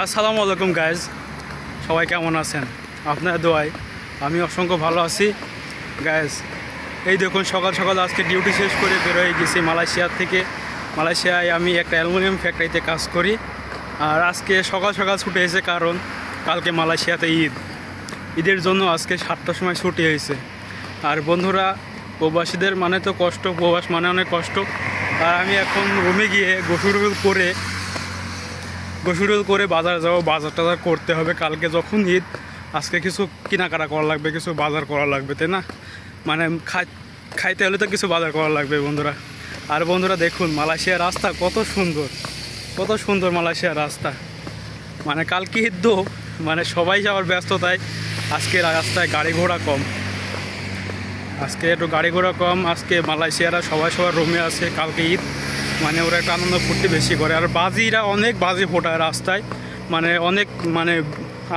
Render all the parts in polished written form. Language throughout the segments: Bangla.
আসসালামু আলাইকুম গাইজ, সবাই কেমন আছেন? আপনার দোয়ায় আমি অসংখ্য ভালো আছি গাইজ। এই দেখুন, সকাল সকাল আজকে ডিউটি শেষ করে বেরোয় গেছি মালয়েশিয়া থেকে। মালয়েশিয়ায় আমি একটা অ্যালুমিনিয়াম ফ্যাক্টরিতে কাজ করি। আর আজকে সকাল সকাল ছুটি হয়েছে, কারণ কালকে মালয়েশিয়াতে ঈদের জন্য আজকে 7টার সময় ছুটি হয়েছে। আর বন্ধুরা, প্রবাসীদের মানে তো কষ্ট, প্রবাস মানে অনেক কষ্ট। আর আমি এখন রুমে গিয়ে গোসল করে বাজার যাবো, বাজার টাজার করতে হবে। কালকে যখন ঈদ, আজকে কিছু কেনাকাটা করা লাগবে, কিছু বাজার করা লাগবে, তাই না? মানে খাইতে হলে তো কিছু বাজার করা লাগবে বন্ধুরা। আর বন্ধুরা দেখুন, মালয়েশিয়ার রাস্তা কত সুন্দর মালয়েশিয়ার রাস্তা। মানে কালকে ঈদ তো, মানে সবাই যাওয়ার ব্যস্ততায় আজকে রাস্তায় গাড়ি ঘোড়া কম। আজকে একটু গাড়ি ঘোড়া কম। আজকে মালয়েশিয়ারা সবার রুমে আছে। কালকে ঈদ, মানে ওরা একটা আনন্দ ফুর্তি বেশি করে। আর বাজিরা অনেক বাজি ফোটায় রাস্তায়, মানে অনেক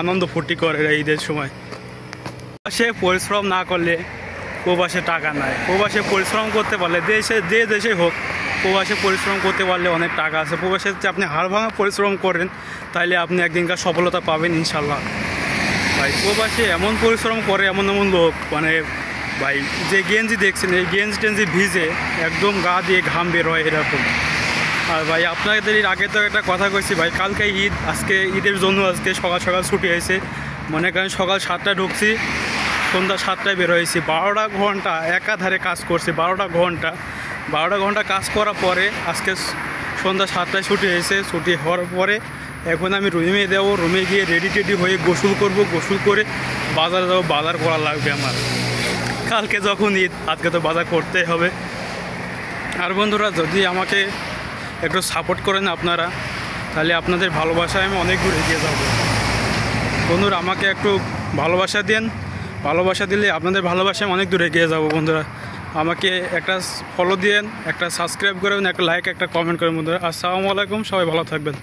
আনন্দ ফুর্তি করে ঈদের সময়। সে পরিশ্রম না করলে প্রবাসে টাকা নাই। প্রবাসে পরিশ্রম করতে পারলে, যে দেশে হোক, প্রবাসে পরিশ্রম করতে পারলে অনেক টাকা আছে। প্রবাসে যদি আপনি হাড় ভাঙা পরিশ্রম করেন, তাহলে আপনি একদিনকার সফলতা পাবেন ইনশাল্লাহ। ভাই, প্রবাসে এমন পরিশ্রম করে এমন লোক, মানে ভাই যে গেঞ্জি দেখছেন, এই গেঞ্জি ভিজে একদম গা দিয়ে ঘাম বের হয় এরকম। আর ভাই, আপনাদের আগে তো একটা কথা কইছি ভাই, কালকে ঈদ, আজকে ঈদের জন্য আজকে সকাল সকাল ছুটি হয়েছে। মনে করেন সকাল 7টায় ঢুকছি, সন্ধ্যা 7টায় বের হয়েছি। 12টা ঘন্টা একাধারে কাজ করছি। 12টা ঘন্টা কাজ করার পরে আজকে সন্ধ্যা 7টায় ছুটি হয়েছে। ছুটি হওয়ার পরে এখন আমি রুমে যাবো। রুমে গিয়ে রেডি হয়ে গোসল করব। গোসল করে বাজারে যাবো, বাজার করা লাগবে আমার। কালকে যখন ঈদ, আজকে তো বাজার করতেই হবে। আর বন্ধুরা, যদি আমাকে একটু সাপোর্ট করেন আপনারা, তাহলে আপনাদের ভালোবাসায় আমি অনেক দূর এগিয়ে যাব। বন্ধুরা, আমাকে একটু ভালোবাসা দেন। ভালোবাসা দিলে আপনাদের ভালোবাসায় অনেক দূর এগিয়ে যাব। বন্ধুরা, আমাকে একটা ফলো দিন, একটা সাবস্ক্রাইব করবেন, একটা লাইক, একটা কমেন্ট করেন। বন্ধুরা, আসসালামু আলাইকুম, সবাই ভালো থাকবেন।